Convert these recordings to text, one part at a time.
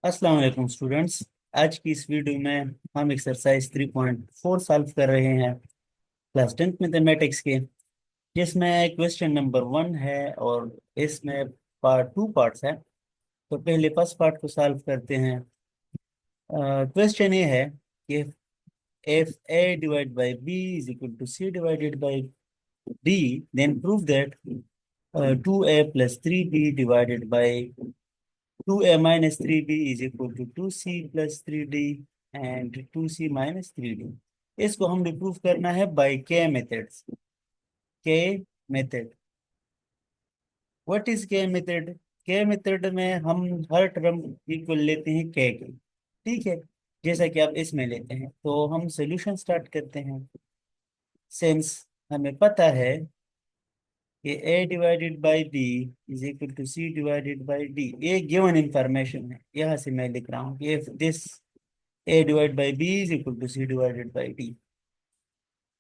अस्सलाम वालेकुम स्टूडेंट्स। आज की इस वीडियो में हम एक्सरसाइज 3.4 सॉल्व कर रहे हैं क्लास 10th मैथमेटिक्स के, जिसमें क्वेश्चन नंबर 1 है और इसमें टू पार्ट्स है। तो पहले फर्स्ट पार्ट को सॉल्व करते हैं। क्वेश्चन ये है कि if a divided by b is equal to c divided by d, then prove that 2a plus 3b divided by 2a minus 3b is equal to 2c plus 3d and 2c minus 3d। इसको हमने proof करना है bye के methods. के method, what is के method? के method में हम हर टर्म इक्वल लेते हैं के। ठीक है, जैसा कि आप इसमें लेते हैं। तो हम सॉल्यूशन स्टार्ट करते हैं। सिंस हमें पता है कि a divided by b is equal to c divided by d, ये गिवन इंफॉर्मेशन है। यहाँ से मैं लिख रहा हूँ कि if this a divided by b is equal to c divided by d.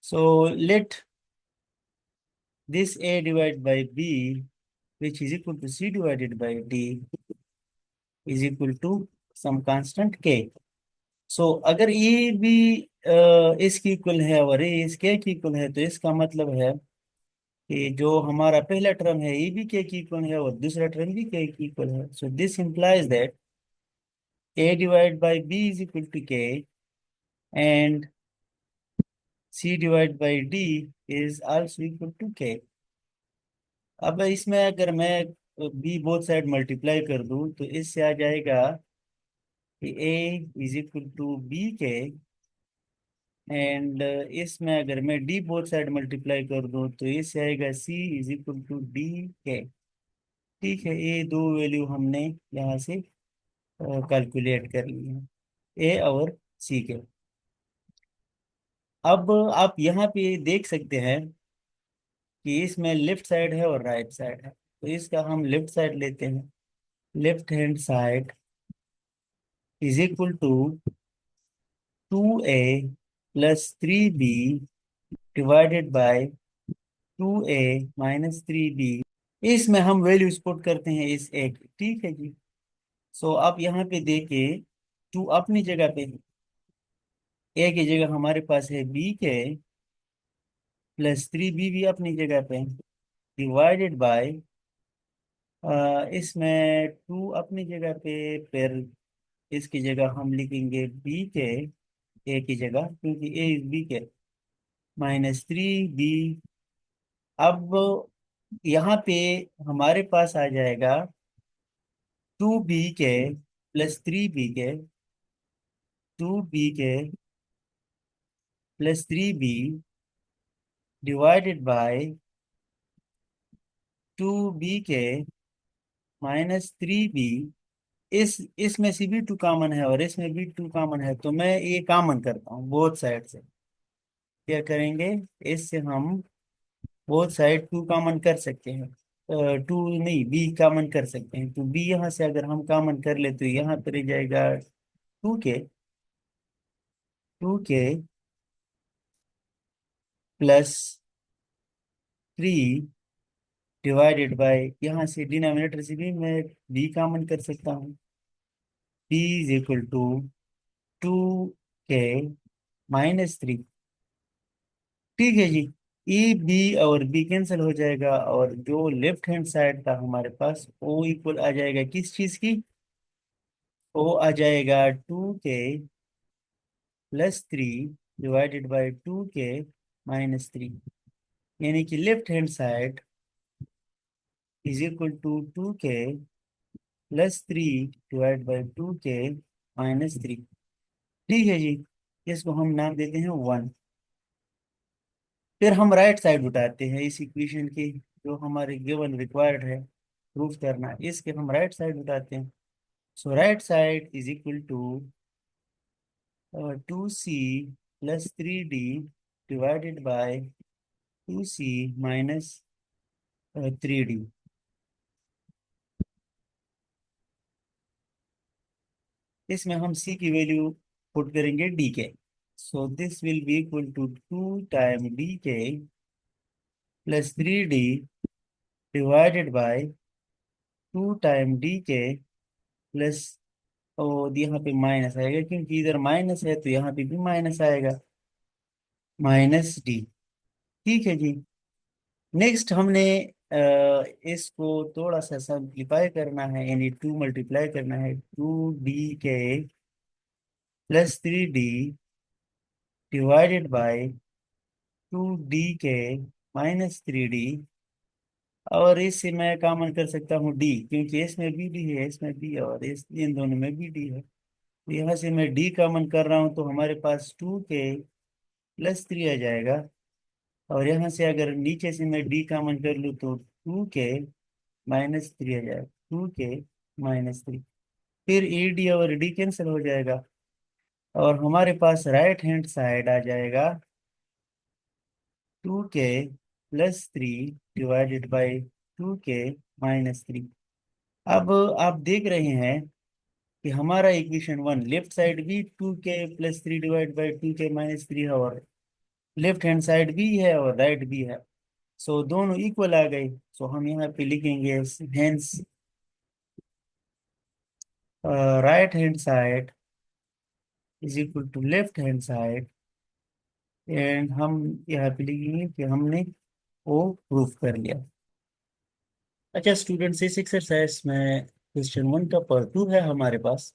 So let this a divided by b, which is equal to c divided by d, is equal to some constant k. So अगर ये भी इसकी equal है और ये इसके की equal है, तो इसका मतलब है कि जो हमारा पहला टर्म है ये भी के की इक्वल है और दूसरा टर्म भी के की इक्वल है। So this implies that a divided by b is equal to k and c divided by d is also equal to k। अब इसमें अगर मैं बी बोथ साइड मल्टीप्लाई कर दूं तो इससे आ जाएगा कि ए is equal to b k, and इसमें अगर मैं डी बोथ साइड मल्टीप्लाई कर दूं तो इससे आएगा सी इज इक्वल टू डी के। ठीक है, ये दो वैल्यू हमने यहाँ से कैलकुलेट कर ली है, ए और सी के। अब आप यहाँ पे देख सकते हैं कि इसमें लेफ्ट साइड है और राइट साइड है। तो इसका हम लेफ्ट साइड लेते हैं। Left hand side is equal to 2a plus 3b divided by 2a minus 3b। इसमें हम वैल्यूज पुट करते हैं इस एक। ठीक है जी। सो आप यहाँ पे देखिए, टू अपनी जगह पे, ए की जगह हमारे पास है बी के, प्लस 3b भी अपनी जगह पे, डिवाइडेड बाय इसमें टू अपनी जगह पे, फिर इसकी जगह हम लिखेंगे बी के, ए की जगह, क्योंकि ए इज बी के, माइनस 3b। अब यहाँ पे हमारे पास आ जाएगा 2b के प्लस 3b के, 2b के plus 3b divided bye 2b के माइनस 3b। इस इसमें से भी टू कॉमन है और इसमें भी टू कॉमन है, तो मैं ये कॉमन करता हूँ बोथ साइड से। क्या करेंगे, इससे हम बोथ साइड टू कॉमन कर सकते हैं। टू नहीं, बी कॉमन कर सकते हैं। तो बी यहाँ से अगर हम कॉमन कर ले तो यहाँ पर रह जाएगा 2 के प्लस 3 डिवाइडेड बाय, यहाँ से डिनोमिनेटर से भी मैं बी कॉमन कर सकता हूँ। बी इज इक्वल टू 2 के माइनस 3। ठीक है जी। ई बी और बी कैंसिल हो जाएगा और जो लेफ्ट हैंड साइड था हमारे पास, ओ इक्वल आ जाएगा किस चीज की? ओ आ जाएगा 2 के प्लस 3 डिवाइडेड बाय 2 के माइनस 3। यानी कि left hand side is equal to 2 k plus 3 divide by 2 के माइनस 3। ठीक है जी। इसको हम नाम देते हैं 1। फिर हम राइट साइड उठाते हैं इस इक्वेशन की, जो हमारे गिवन रिक्वायर्ड है प्रूफ करना, इसके हम राइट साइड उठाते हैं। So right side is equal to 2c plus 3d divided by 2c minus 3d। इसमें हम c की वैल्यू पुट करेंगे d k. So this will be equal to 2 time d k plus 3d divided by 2 time d k plus और यहाँ पे minus आएगा, क्योंकि इधर माइनस है तो यहाँ पे भी माइनस आएगा, -d। ठीक है जी। नेक्स्ट हमने इसको थोड़ा सा सिंप्लीफाई करना है, यानी 2 मल्टीप्लाई करना है, 2d plus 3d divided bye 2d -3d। और इससे मैं कॉमन कर सकता हूँ d, क्योंकि इसमें भी d है, इसमें भी है, और इन दोनों में भी d है। तो यहाँ से मैं d कॉमन कर रहा हूँ तो हमारे पास 2k+3 आ जाएगा। और यहाँ से अगर नीचे से मैं d कॉमन कर लूँ तो 2k-3 आ जाएगा, 2k-3। फिर ए डी और डी कैंसिल हो जाएगा, और हमारे पास राइट हैंड साइड आ जाएगा 2k+3 डिवाइडेड बाई 2k-3। अब आप देख रहे हैं कि हमारा इक्वेशन वन लेफ्ट साइड भी 2k+3 डिवाइड बाई 2k-3 है, और लेफ्ट हैंड साइड भी है और राइट भी है। सो दोनों इक्वल आ गए। सो हम यहाँ पे लिखेंगे hence right hand side is equal to left hand side. And हम यहाँ पे लिखेंगे कि हमने वो प्रूफ कर लिया। अच्छा स्टूडेंट्स, इस एक्सरसाइज में क्वेश्चन वन का पार्ट टू है हमारे पास।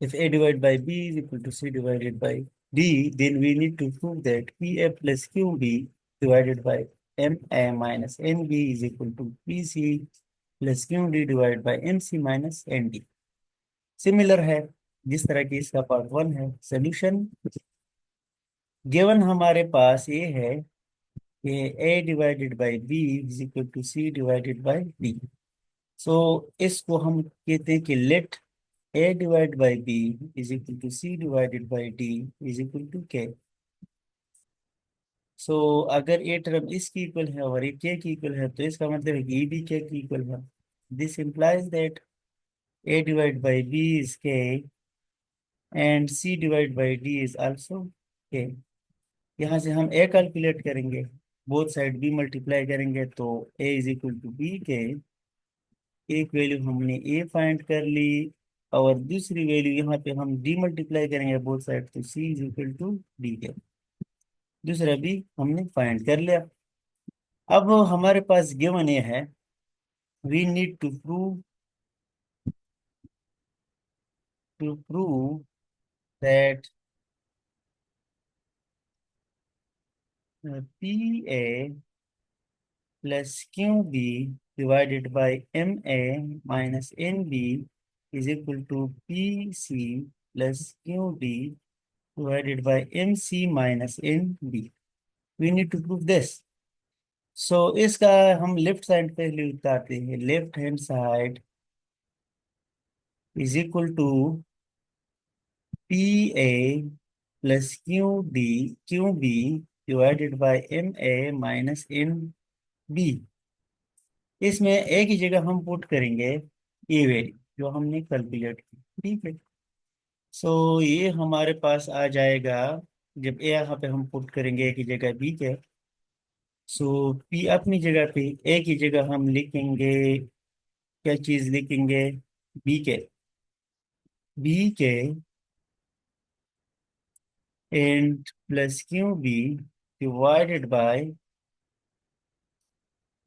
If a divided by b is equal to c divided by d, then we need to prove that pa plus qb divided by ma minus nb is equal to pc plus qd divided by mc minus nd। Similar है जिस तरह की इसका part one है। Solution given हमारे पास ये है कि a divided by b is equal to c divided by d। So इसको हम कहते हैं कि let a divide by b is equal to c divided by d is equal to k। So अगर a टर्म इसकी equal है और ये k की इक्वल है, तो इसका मतलब है कि ये भी k की इक्वल है। This implies that a divide by b is k and c divide by d is also k। यहाँ से हम a कैलकुलेट करेंगे, बोथ साइड b मल्टीप्लाई करेंगे, तो a is equal to b k एक value हमने a find कर ली, और दूसरी वैल्यू यहाँ पे हम d मल्टीप्लाई करेंगे बोथ साइड, तो c is equal to d k. दूसरा भी हमने फाइंड कर लिया। अब हमारे पास गिवन ये है, we need to prove that P A plus Q B divided by M A minus N B is equal to P C plus Q D divided by M C minus N B. We need to prove this. So इसका हम left side पहले उतारते हैं। Left hand side is equal to P A plus Q B divided by M A minus N B. इसमें एक ही जगह हम put करेंगे ये वैल्यू जो हमने कैलकुलेट की। ठीक है। सो ये हमारे पास आ जाएगा, जब ए यहाँ पे हम पुट करेंगे एक ही जगह बी के। सो पी अपनी जगह पे एक ही जगह हम लिखेंगे, क्या चीज लिखेंगे, B k. B k and plus Q B divided by,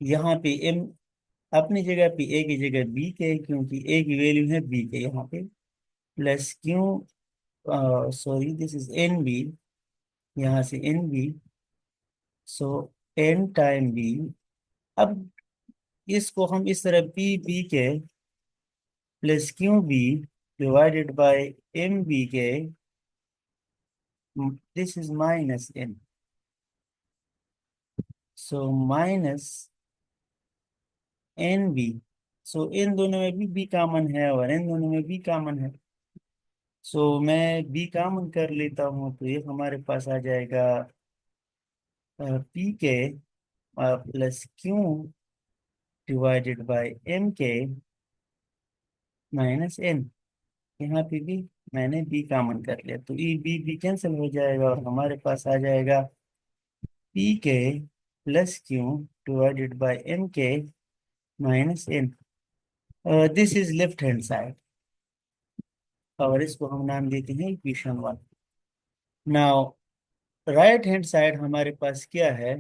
यहाँ पे एम अपनी जगह पे एक ही जगह बी के, क्योंकि एक ही वैल्यू है बी के यहाँ पे, plus Q, sorry this is N B, यहाँ से N B. So N time B. अब इसको हम इस तरह P B K plus Q B divided by M B K, this is minus N. So minus N B. So इन दोनों में भी बी कॉमन है और इन दोनों में भी कॉमन है। सो मैं बी कॉमन कर लेता हूँ, तो ये हमारे पास आ जाएगा पी के plus Q divided by M के माइनस एन। यहाँ पे भी मैंने बी कॉमन कर लिया, तो ई बी भी कैंसिल हो जाएगा, और हमारे पास आ जाएगा पी के plus Q divided by M के minus N. This is left hand side. और इसको हम नाम देते हैं equation 1। Now right hand side हमारे पास क्या है?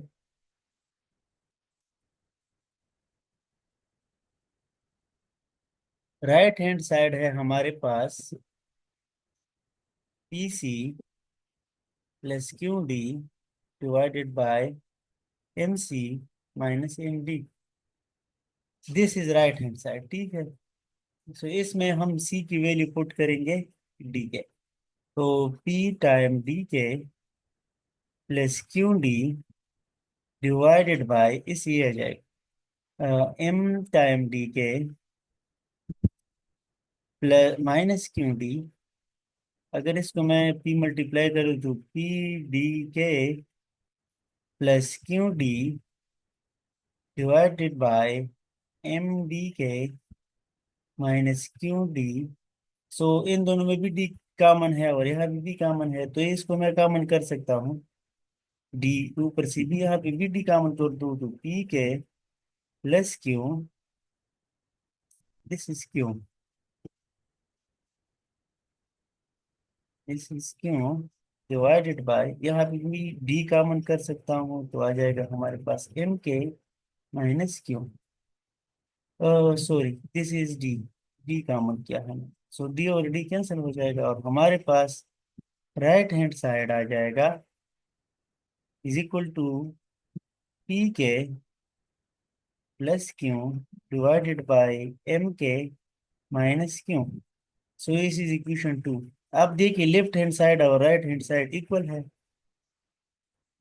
राइट हैंड साइड है हमारे पास P C plus Q D divided by M C minus M D. This is right hand side, ठीक है। सो इसमें हम सी की वैल्यू पुट करेंगे डी के। तो p time d k plus Q D divided by, इस ये आ जाएगा m time d k plus minus q d. अगर इसको मैं पी मल्टीप्लाई करूँ तो p d k plus Q D divided by m d k minus q d. So इन दोनों में भी डी कॉमन है और यहाँ भी कॉमन है, तो इसको मैं कॉमन कर सकता हूँ। डी ऊपर से भी यहाँ पे भी डी कॉमन कर दो तो पी के plus Q, this is Q, this is Q divided by, यहाँ पे भी डी कॉमन कर सकता हूँ तो आ जाएगा हमारे पास एम के minus Q. Sorry, this is D, D common किया है। सो डी और डी कैंसिल हो जाएगा और हमारे पास राइट हैंड साइड आ जाएगा इज इक्वल टू पी के plus Q divided by M के minus Q. So this is equation 2। अब देखिए लेफ्ट हैंड साइड और राइट हैंड साइड इक्वल है।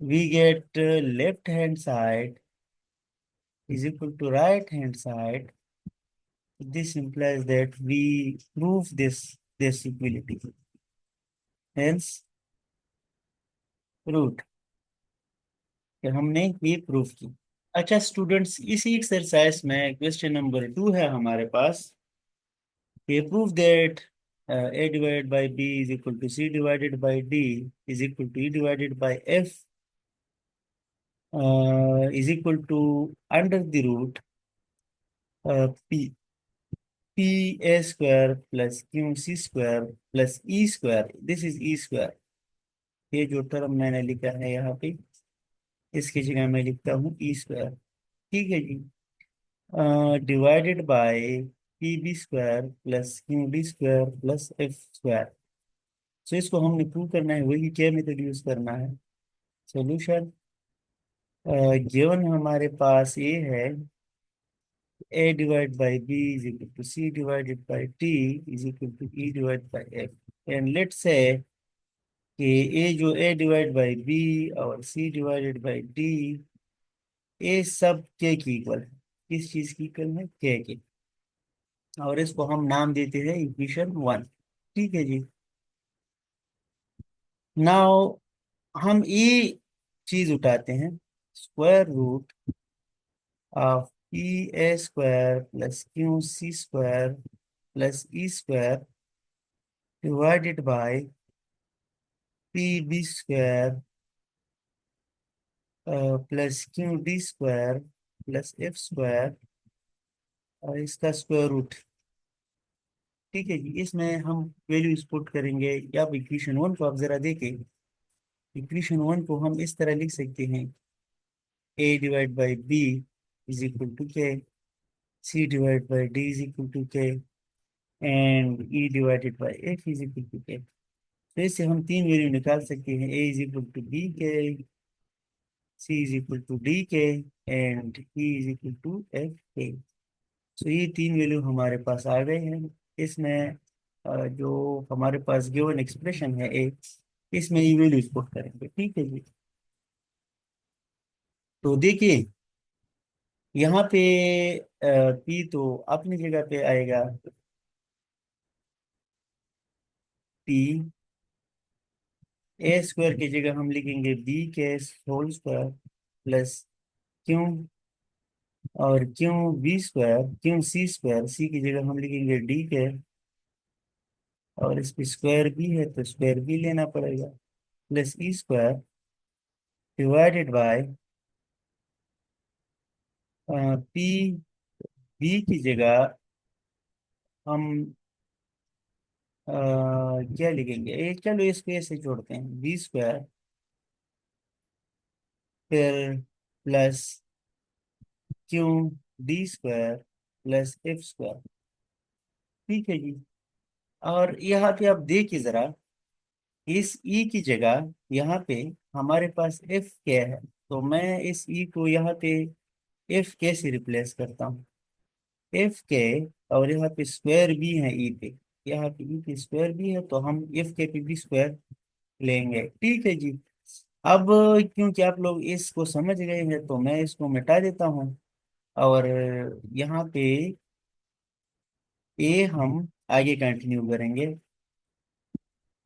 We get left hand side is equal to right hand side. This implies that we prove this equality. Hence, proved कि हमने ये proof की। अच्छा students, इसी एक्सरसाइज में क्वेश्चन नंबर 2 है हमारे पास। ये proof that a divided by b is equal to c divided by d is equal to e divided by f is equal to under the root p a square plus q c square plus e square, this is e square। ये जो term मैंने लिखा है यहाँ पे, इसकी जगह मैं लिखता हूँ ई स्क्वायर, ठीक है जी। Divided by P B square plus Q D square plus F square. So इसको हमने प्रूव करना है, वही क्या मेथड यूज करना है। सॉल्यूशन गिवन हमारे पास ये है a divide by b is equal to c divided by t is equal to e divide by f। And let's say कि a जो a डिवाइड बाई b और c डिवाइडेड बाई d, ये सब k की equal है। किस चीज की इक्वल है? k की। और इसको हम नाम देते हैं इक्वेशन 1, ठीक है जी। नाउ हम ये चीज उठाते हैं, square root of p a square plus q C square plus e square divided by P B square plus Q D square plus F square और इसका स्क्वायर रूट, ठीक है जी। इसमें हम वैल्यूज पुट करेंगे। या इक्वेशन 1 को आप जरा देखें। इक्वेशन 1 को हम इस तरह लिख सकते हैं, a divide by B is equal to K, C divide by D is equal to के and E divided by F is equal to K. तो इससे हम तीन वैल्यू निकाल सकते हैं, a is equal to b k, c is equal to d k and e is equal to f k. So ये तीन वैल्यू हमारे पास आ गए हैं। इसमें जो हमारे पास गिवन एक्सप्रेशन है ए, इसमें ये वैल्यूज पुट करेंगे, ठीक है जी। तो देखिए यहाँ पे पी तो अपनी जगह पे आएगा, पी ए स्क्वायर की जगह हम लिखेंगे B K whole square plus Q, और क्यू बी स्क्वायर, क्यू सी स्क्वायर, सी की जगह हम लिखेंगे डी के, और इस पे स्क्वायर भी है तो स्क्वायर भी लेना पड़ेगा, plus e square divided by P b की जगह हम क्या लिखेंगे, चलो इसको ऐसे जोड़ते हैं, बी स्क्वायर फिर plus Q D square plus F square. ठीक है जी। और यहाँ पे आप देखिए जरा, इस ई की जगह यहाँ पे हमारे पास एफ क्या है, तो मैं इस ई को यहाँ पे एफ के से रिप्लेस करता हूँ, एफ के। और यहाँ पे स्क्वायर भी है ई पे, यहाँ पे ई पे स्क्वायर भी है, तो हम एफ के पे भी स्क्वायर लेंगे। ठीक है जी। अब क्योंकि आप लोग इसको समझ गए हैं तो मैं इसको मिटा देता हूँ, और यहाँ पे ए हम आगे कंटिन्यू करेंगे।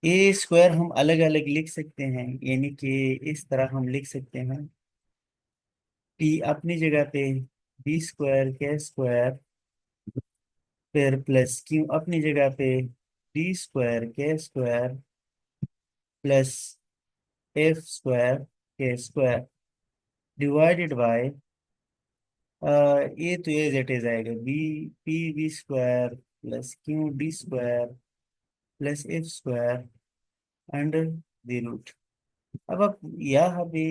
ए स्क्वायर हम अलग अलग लिख सकते हैं, यानी कि इस तरह हम लिख सकते हैं, टी अपनी जगह पे बी स्क्वायर के स्क्वायर फिर प्लस क्यू अपनी जगह पे d square k square plus F square k square divided by, ये तो एज इट इज आएगा, b p B square plus Q D square plus F square under the root. अब आप यहाँ भी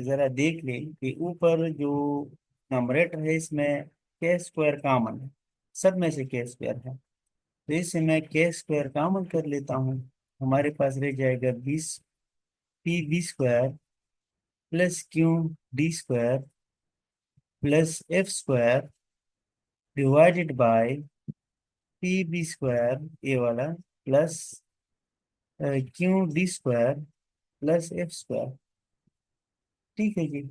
जरा देख लें कि ऊपर जो नंबरेटर है इसमें के स्क्वायर कॉमन है, सब में से के स्क्वायर है, तो इससे मैं के स्क्वायर कॉमन कर लेता हूँ। हमारे पास रह जाएगा बीस p B square plus Q D square plus F square divided by P B square ये वाला plus Q D square plus F square. ठीक है जी,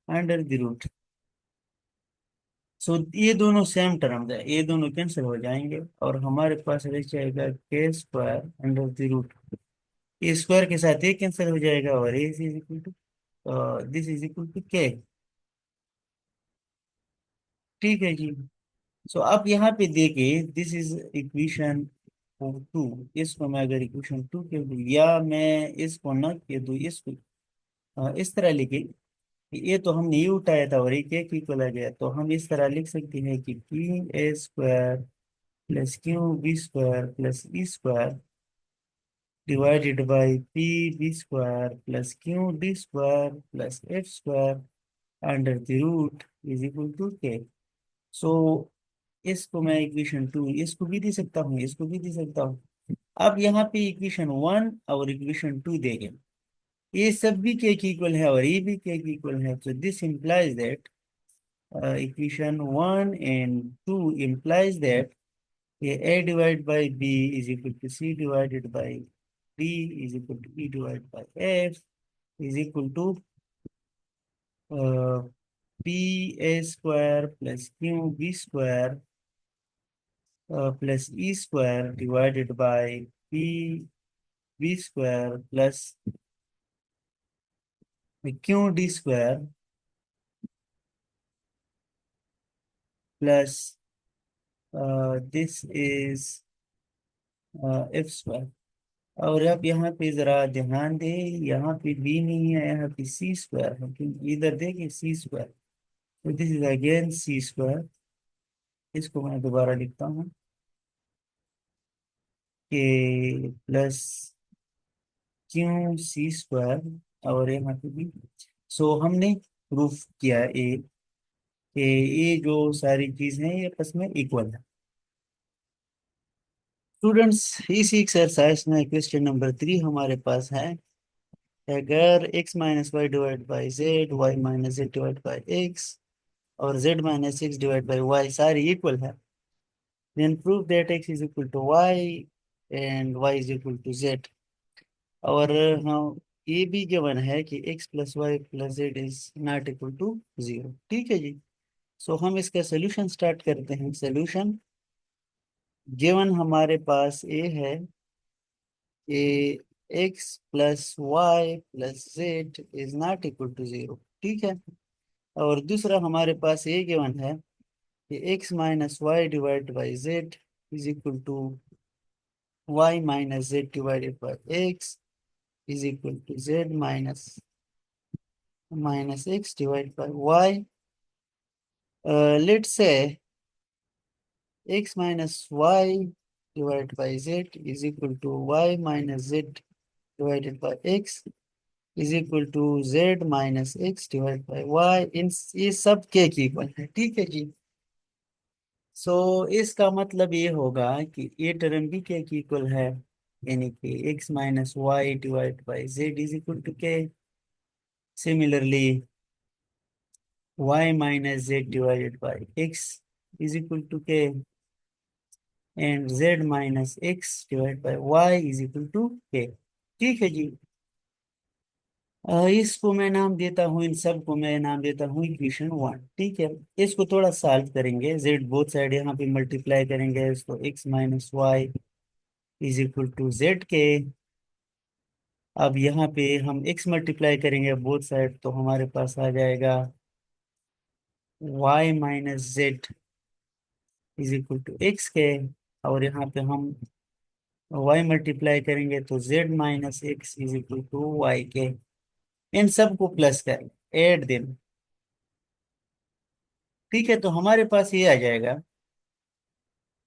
अंडर द रूट। सो ये दोनों सेम टर्म है, ये दोनों कैंसिल हो जाएंगे और हमारे पास रह जाएगा k square under the root. ये स्क्वायर के साथ ये कैंसिल हो जाएगा और ये is equal to this is equal to के। ठीक है जी। सो आप यहाँ पे देखिए, दिस इज इक्वेशन टू। इसको मैं अगर इक्वेशन टू के दूं या मैं इसको ना के दूं, इसको इस तरह लिखे कि ये तो हमने ये उठाया था और एक इक्वल आ गया, तो हम इस तरह लिख सकते हैं कि p a square plus Q B square plus e square divided by p B square plus Q D square plus F square under the root is equal to k. So इसको मैं इक्वेशन टू इसको भी दे सकता हूँ, इसको भी दे सकता हूँ। अब यहाँ पे इक्वेशन वन और इक्वेशन टू देंगे, ये सब भी के इक्वल है और ये भी के इक्वल है, तो this implies that equation 1 and 2 implies that a divided by b is equal to c divided by d is equal to e divided by f is equal to uh, p a square plus q b square plus e square divided by p b square plus q d square plus this is F square. और आप यहाँ पे जरा ध्यान दें, यहाँ पे B नहीं है, यहाँ पे सी स्क्वायर है, क्योंकि इधर देखिए सी स्क्वायर, तो this is again c square. इसको मैं दोबारा लिखता हूँ कि प्लस क्यू सी स्क्वायर और यहाँ पे भी। सो हमने प्रूफ किया कि ये जो सारी चीज हैं ये आपस में इक्वल है। स्टूडेंट्स, इस एक्सरसाइज में क्वेश्चन नंबर 3 हमारे पास है, अगर x minus Y divide by z, y minus z divide by x और z minus x divide by y सारी इक्वल है, then prove that x is equal to y and y is equal to z। और हाँ, ये भी given है कि x plus Y plus Z is not equal to 0। ठीक है जी। सो हम इसका सोल्यूशन स्टार्ट करते हैं। सोल्यूशन गिवन हमारे पास ये है कि x plus Y plus Z is not equal to 0। ठीक है। और दूसरा हमारे पास ये गिवन है कि x minus Y divide by Z is equal to Y minus Z divided by x is equal to Z minus x divide by Y. Let's say x minus Y divide by Z is equal to Y minus Z divided by x is equal to Z minus x divide by Y. इन ये सब के equal है, ठीक है जी। सो इसका मतलब ये होगा कि ये टर्म भी के इक्वल है, यानी कि X minus Y divide by Z is equal to के। Similarly y minus z divided by x is equal to k, and z minus x divided by y is equal to k। ठीक है जी। इसको मैं नाम देता हूँ, इन सब को मैं नाम देता हूँ इक्वेशन वन, ठीक है। इसको थोड़ा सॉल्व करेंगे, z बोथ साइड यहाँ पे मल्टीप्लाई करेंगे, इसको x minus y is equal to z k. अब यहाँ पे हम x मल्टीप्लाई करेंगे बोथ साइड, तो हमारे पास आ जाएगा y minus Z is equal to x k. और यहाँ पे हम y मल्टीप्लाई करेंगे तो z minus x is equal to y k. इन सब को प्लस करें, ऐड दें, ठीक है। तो हमारे पास ये आ जाएगा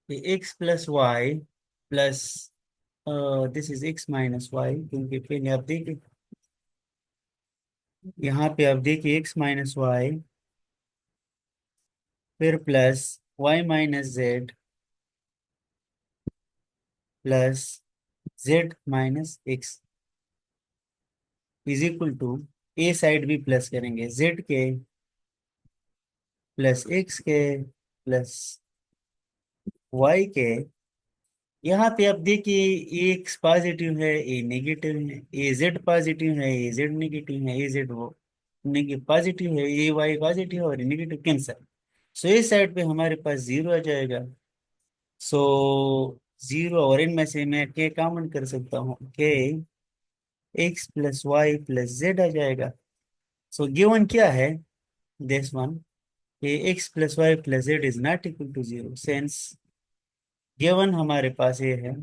कि x plus Y plus this is x minus y, क्योंकि पहले आप देखिए, यहाँ पे आप देखिए x माइनस वाई, फिर plus y minus z plus z minus x is equal to, a side भी प्लस करेंगे, z k plus x k plus y k. यहाँ पे आप देखिए, ए एक्स पॉजिटिव है, ए नेगेटिव है, ए जेड पॉजिटिव है, ए जेड नेगेटिव है, ए जेड वो नेगेटिव पॉजिटिव है, ए वाई पॉजिटिव है और नेगेटिव कैंसर। सो इस साइड पे हमारे पास जीरो आ जाएगा। सो जीरो, और इनमें से मैं के कॉमन कर सकता हूँ, K X plus Y plus Z आ जाएगा। सो गिवन क्या है, this one, K X plus Y plus Z is not equal to zero. Since given हमारे पास ये है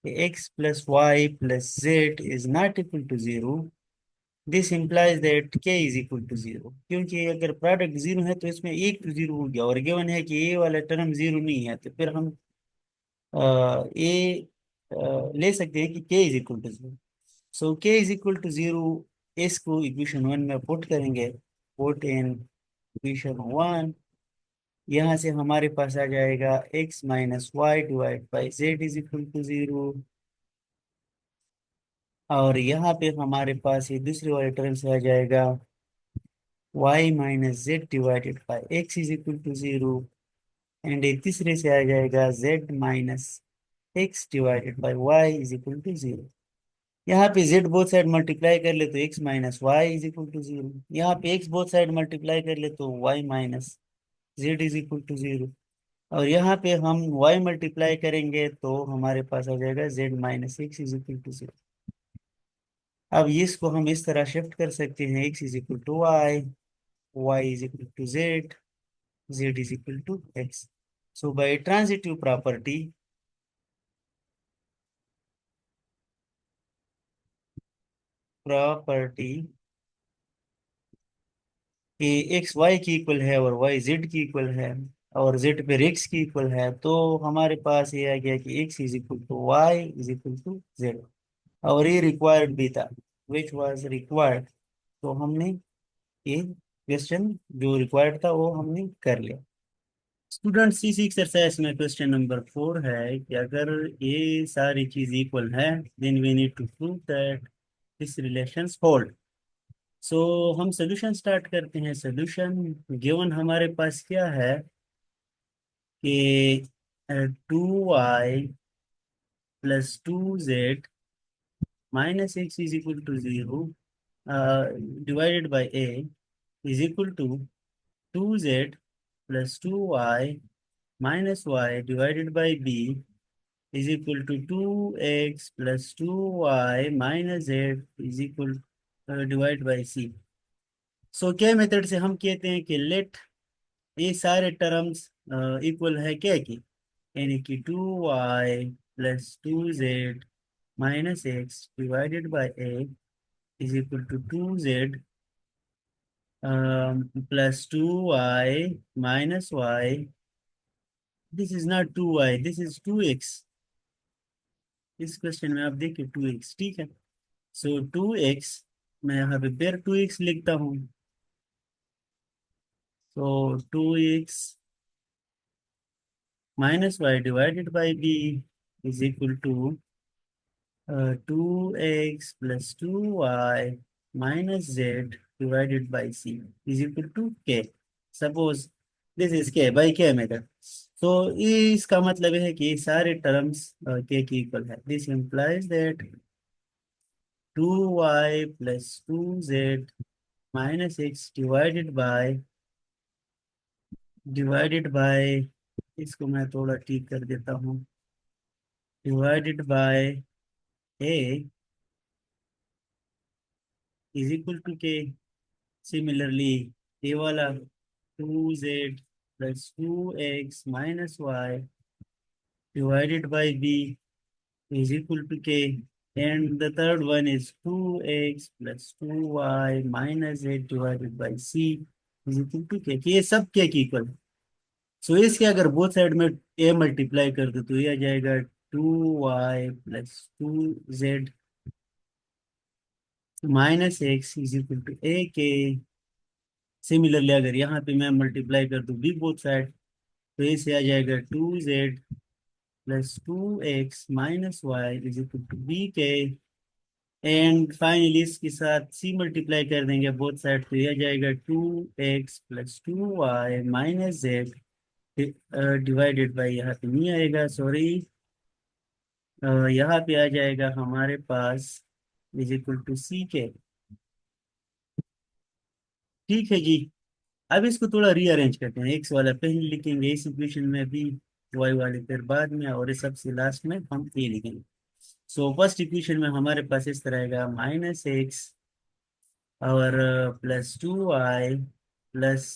x plus y plus z is not equal to zero, this implies that k is equal to zero। क्योंकि अगर product zero है तो इसमें एक तो जीरो हो गया, और गिवन है कि ये वाला टर्म जीरो नहीं है, तो फिर हम ए ले सकते हैं कि k is equal to zero. So k is equal to zero, इसको इक्वेशन वन में पुट करेंगे, पुट इन इक्वेशन वन। यहाँ से हमारे पास आ जाएगा x minus Y divide by Z is equal to zero. और यहाँ पे हमारे पास ये दूसरे वाले टर्म से आ जाएगा y minus Z divided by x is equal to zero. And ये तीसरे से आ जाएगा z minus x divided by y is equal to zero. यहाँ पे z बोथ साइड मल्टीप्लाई कर ले तो x minus y is equal to zero, यहाँ पे x बोथ साइड मल्टीप्लाई कर ले तो y minus Z is equal to zero. और यहाँ पे हम y मल्टीप्लाई करेंगे तो हमारे पास आ जाएगा z minus x is equal to zero. अब इसको हम इस तरह शिफ्ट कर सकते हैं, x is equal to y, y is equal to z, z is equal to x. So by transitive property कि एक्स वाई की इक्वल है और वाई जेड की इक्वल है और जेड पे एक्स की इक्वल है, तो हमारे पास ये आ गया कि x is equal to y is equal to z. और ये रिक्वायर्ड भी था, विच वाज रिक्वायर्ड। तो हमने ये क्वेश्चन जो रिक्वायर्ड था वो हमने कर लिया। स्टूडेंट्स, इस एक्सरसाइज में क्वेश्चन नंबर 4 है कि अगर ये सारी चीज इक्वल है, then we need to prove that this relations hold. So हम सोल्यूशन स्टार्ट करते हैं। सोल्यूशन गिवन हमारे पास क्या है कि 2y plus 2z minus x is equal to zero divided by a is equal to 2z plus 2y minus y divided by b is equal to 2x plus 2y minus z is equal divide by c। सो क्या method से हम कहते हैं कि late ये सारे terms equal है क्या की, यानी कि 2y plus 2z minus x divided by a is equal to 2z plus 2y minus y। This is not 2y, this is 2x। इस क्वेश्चन में आप देखिए 2x, ठीक है। सो 2x, मैं यहाँ पे फिर 2x लिखता हूँ। तो 2x minus y divided by B is equal to 2x plus 2y minus Z divided by c is equal to k. Suppose this is k by k method. तो इसका मतलब है कि सारे टर्म्स के की इक्वल है। This implies that 2y plus 2z minus x divided by, इसको मैं थोड़ा ठीक कर देता हूँ, divided by a is equal to के। सिमिलरली ये वाला 2z plus 2x minus y divided by b is equal to k, and the third one is 2x plus 2y minus 8 divided by c is equal to k, कि ये सब k की equal. So इसके अगर both side में a multiply कर दो तो ये आ जाएगा 2y plus 2z minus x is equal to A K. Similarly अगर यहाँ पे मैं मल्टीप्लाई कर दूँ बी बोथ साइड, तो इससे आ जाएगा 2z plus 2x minus y is equal to b k. And finally इसके साथ सी मल्टीप्लाई कर देंगे बोथ साइड, तो यह जाएगा 2x plus 2y minus Z divided by, यहाँ पे नहीं आएगा सॉरी, यहाँ पे आ जाएगा हमारे पास इज इक्वल टू सी के। ठीक है जी। अब इसको थोड़ा रीअरेंज करते हैं, एक्स वाला पहले लिखेंगे इस इक्वेशन में भी, वाई वाले फिर बाद में, और इस सबसे लास्ट में हम ए लिखेंगे। सो फर्स्ट इक्वेशन में हमारे पास इस तरह आएगा माइनस एक्स और plus 2y plus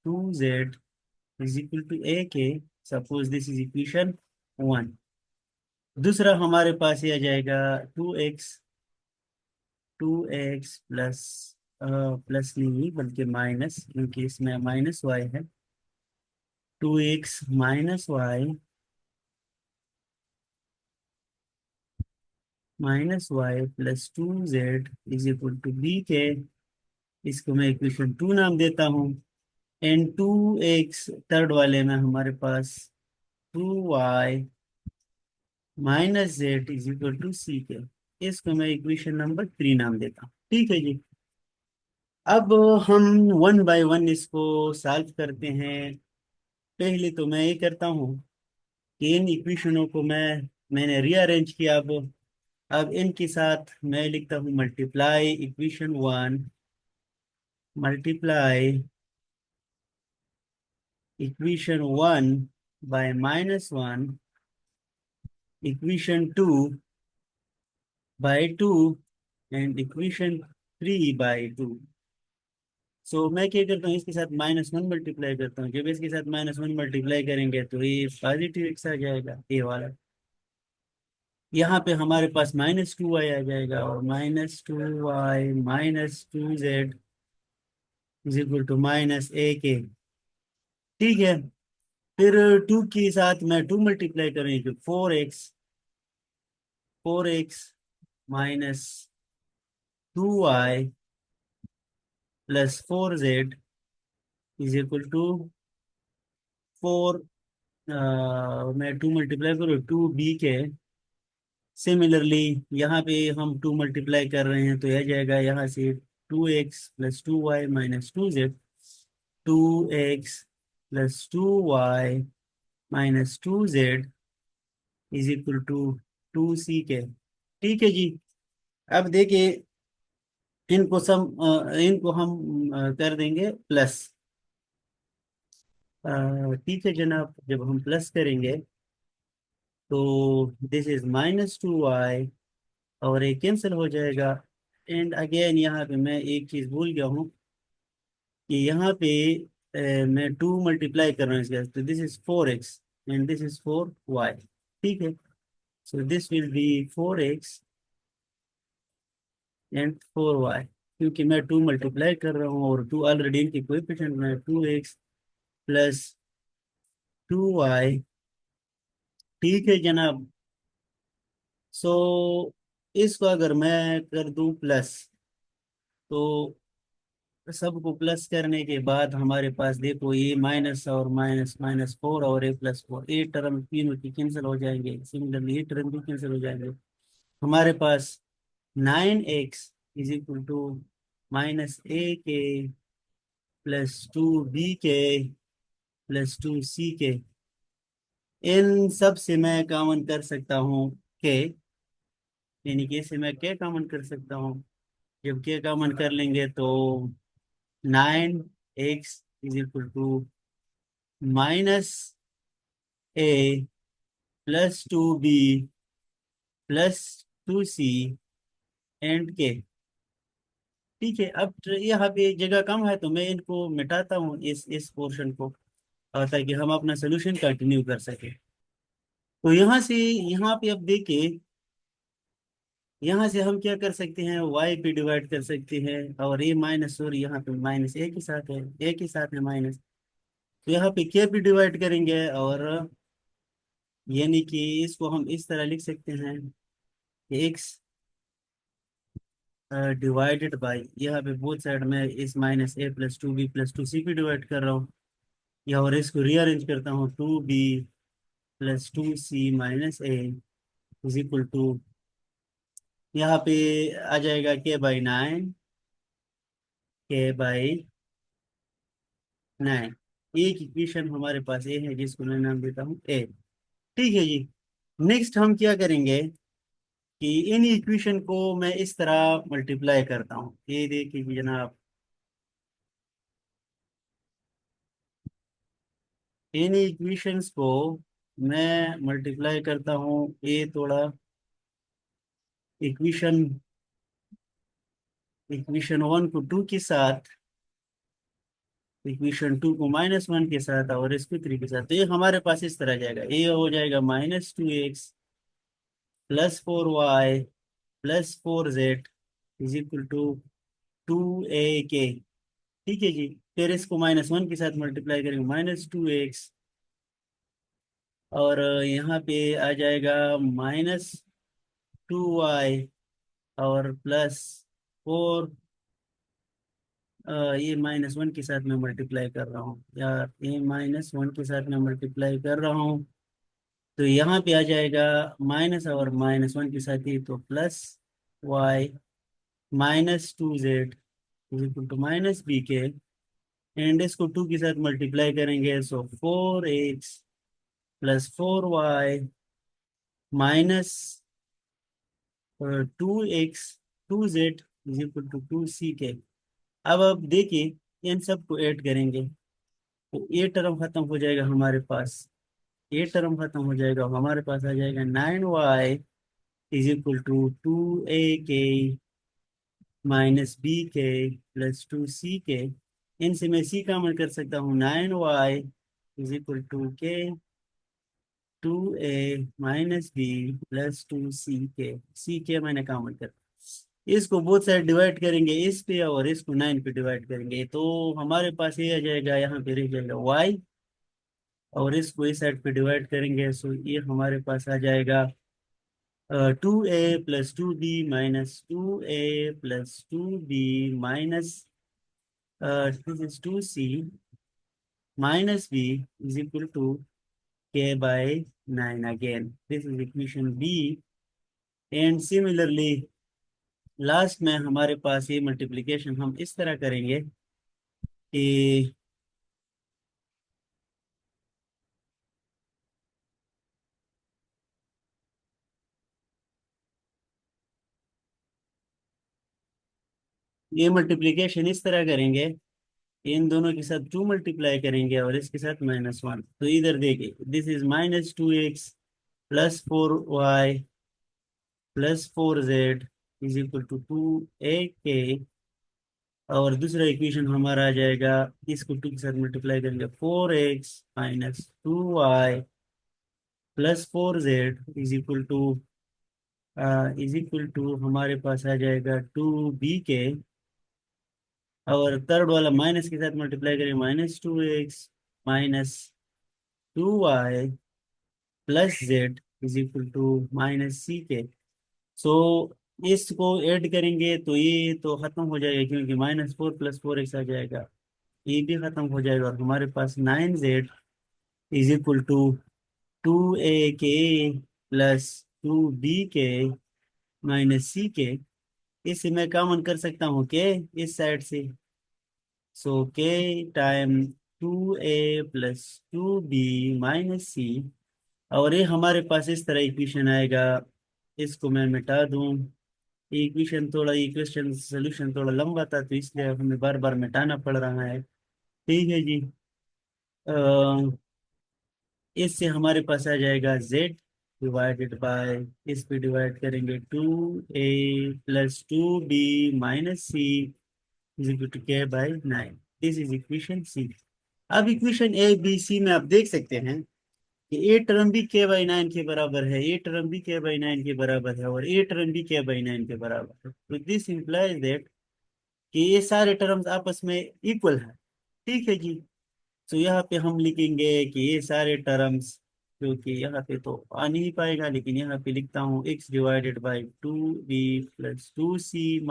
2z is equal to A K. Suppose this is equation 1। दूसरा हमारे पास ये आ जाएगा 2x प्लस, प्लस नहीं बल्कि माइनस, क्योंकि इसमें माइनस वाई है। 2x minus y plus 2z is equal to b k. इसको मैं इक्वेशन 2 नाम देता हूँ। एंड 2x थर्ड वाले में हमारे पास 2y minus Z is equal to C K. इसको मैं इक्वेशन नंबर 3 नाम देता हूँ। ठीक है जी। अब हम वन बाय वन इसको सॉल्व करते हैं। पहले तो मैं ये करता हूँ कि इन इक्वेशनों को मैंने रीअरेंज किया। अब इनके साथ मैं लिखता हूँ multiply equation 1 multiply equation 1 by -1 equation 2 by 2 and equation 3 by 2। सो मैं क्या करता हूँ, इसके साथ -1 मल्टीप्लाई करता हूँ। जब इसके साथ -1 मल्टीप्लाई करेंगे तो ये पॉजिटिव एक्स आ जाएगा, ये वाला। यहाँ पे हमारे पास -2y आ जाएगा, और -2y minus 2z is equal to minus A K. ठीक है। फिर 2 के साथ मैं 2 मल्टीप्लाई करेंगे तो 4x minus 2y plus 4z is equal to 4, मैं 2 मल्टीप्लाई करूँ 2b के। सिमिलरली यहाँ पे हम 2 मल्टीप्लाई कर रहे हैं तो यह जाएगा यहाँ से 2x plus 2y minus 2z, 2x plus 2y minus 2z is equal to 2c k. ठीक है जी। अब देखिए इनको हम कर देंगे प्लस। ठीक है जनाब, जब हम प्लस करेंगे तो दिस इज -2y, और ये कैंसिल हो जाएगा। एंड अगेन यहाँ पे मैं एक चीज भूल गया हूँ कि यहाँ पे मैं 2 मल्टीप्लाई कर रहा हूँ इसके साथ, तो this is 4x and this is 4y। ठीक है। सो this will B 4x and 4y, क्योंकि मैं 2 मल्टीप्लाई कर रहा हूँ और 2 ऑलरेडी इनकी कोएफिशिएंट में 2x प्लस 2y। ठीक है जनाब। सो इसको अगर मैं कर दूं प्लस, तो सबको प्लस करने के बाद हमारे पास देखो ये माइनस और माइनस, -4 और A+4, ये टर्म तीनों की कैंसिल हो जाएंगे, सिमिलरली ये टर्म भी कैंसिल हो जाएंगे। हमारे पास 9x is equal to -a k +2b के +2c के। इन सब से मैं कॉमन कर सकता हूँ के, यानी कि इसे मैं के कॉमन कर सकता हूँ। जब के कॉमन कर लेंगे तो 9x is equal to -a +2b +2c and k. ठीक है, अब यहाँ पे जगह कम है तो मैं इनको मिटाता हूँ, इस पोर्शन को, ताकि हम अपना सोल्यूशन कंटिन्यू कर सके। तो यहाँ से यहाँ पे अब देखिए, यहाँ से हम क्या कर सकते हैं, y पे डिवाइड कर सकते हैं, और ये माइनस, और यहाँ पे माइनस एक ही साथ है, एक ही साथ है माइनस। तो यहाँ पे k पे डिवाइड करेंगे, और यानी कि इसको हम इस तरह लिख सकते हैं, x डिवाइडेड बाई, यहाँ पे बोथ साइड में इस -a +2b +2c पे डिवाइड कर रहा हूँ, या और इसको रीअरेंज करता हूँ, 2b +2c - a is equal to, यहाँ पे आ जाएगा k/9, k/9। एक इक्वेशन हमारे पास ये है जिसको मैं नाम देता हूँ ए। ठीक है जी। नेक्स्ट हम क्या करेंगे कि इन इक्वेशन को मैं इस तरह मल्टीप्लाई करता हूँ, ये देखिए जनाब, इन इक्वेशंस को मैं मल्टीप्लाई करता हूँ, ये थोड़ा इक्वेशन इक्वेशन 1 को 2 के साथ, इक्वेशन 2 को -1 के साथ, और इसको 3 के साथ। तो ये हमारे पास इस तरह जाएगा, ये हो जाएगा -2x +4y +4z is equal to 2a के। ठीक है जी। फिर इसको -1 के साथ मल्टीप्लाई करेंगे, -2x, और यहाँ पे आ जाएगा -2y और +4। ये -1 के साथ मैं मल्टीप्लाई कर रहा हूँ, या ये -1 के साथ मैं मल्टीप्लाई कर रहा हूँ, तो यहाँ पे आ जाएगा माइनस और -1 के साथ ही, तो +y -2z is equal to -b k. And इसको 2 के साथ मल्टीप्लाई करेंगे, सो 4x +4y -2x 2z is equal to 2c के। अब देखिए इन सबको ऐड करेंगे, तो ये टर्म खत्म हो जाएगा हमारे पास, ये टर्म खत्म हो जाएगा, हमारे पास आ जाएगा 9y is equal to 2a के -b के +2c के। इनसे मैं c कॉमन कर सकता हूँ, 9y इज इक्वल टू के 2a - b +2c के। सी के मैंने कॉमन कर, इसको बोथ साइड डिवाइड करेंगे इस पे, और इसको 9 पे डिवाइड करेंगे, तो हमारे पास ये आ जाएगा, यहाँ पे रह जाएगा y, और इसको इस साइड पे डिवाइड करेंगे, सो ये हमारे पास आ जाएगा 2a + 2b - 2a + 2b this is 2c -b is equal to k/9 again, this is equation B. And similarly last में हमारे पास ये मल्टीप्लिकेशन हम इस तरह करेंगे कि ये मल्टीप्लिकेशन इस तरह करेंगे, इन दोनों के साथ 2 मल्टीप्लाई करेंगे, और इसके साथ -1। तो इधर देखिए, this is -2x +4y +4z is equal to 2a k. और दूसरा इक्वेशन हमारा आ जाएगा, इसको 2 के साथ मल्टीप्लाई करेंगे, 4x -2y +4z is equal to हमारे पास आ जाएगा 2b के। और थर्ड वाला माइनस के साथ मल्टीप्लाई करेंगे, -2x -2y +z is equal to -c k. So इसको ऐड करेंगे तो ये तो खत्म हो जाएगा, क्योंकि -4 + 4x आ जाएगा, ये भी खत्म हो जाएगा, और हमारे पास 9z = 2a के +2b के - c के। इसे मैं कॉमन कर सकता हूँ के इस साइड से। सो k × 2a + 2b - c। और ये हमारे पास इस तरह इक्वेशन आएगा। इसको मैं मिटा दूं। ये इक्वेशन सोल्यूशन थोड़ा लंबा था, तो इसलिए हमें बार बार मिटाना पड़ रहा है। ठीक है जी। इससे हमारे पास आ जाएगा z/, इस पे डिवाइड करेंगे 2a + 2b - c k/9। This is equation C. अब इक्वेशन ए बी सी में आप देख सकते हैं कि ए टर्म भी k/9 के बराबर है, ए टर्म भी k/9 के बराबर है, और ए टर्म भी k/9 के बराबर है। तो दिस इंप्लाइज दैट कि ये सारे टर्म्स आपस में इक्वल है। ठीक है जी। तो यहाँ पे हम लिखेंगे कि ये सारे टर्म्स, क्योंकि यहाँ पे तो आ नहीं पाएगा, लेकिन यहाँ पे लिखता हूँ x/2c - a = 2a + 2c - b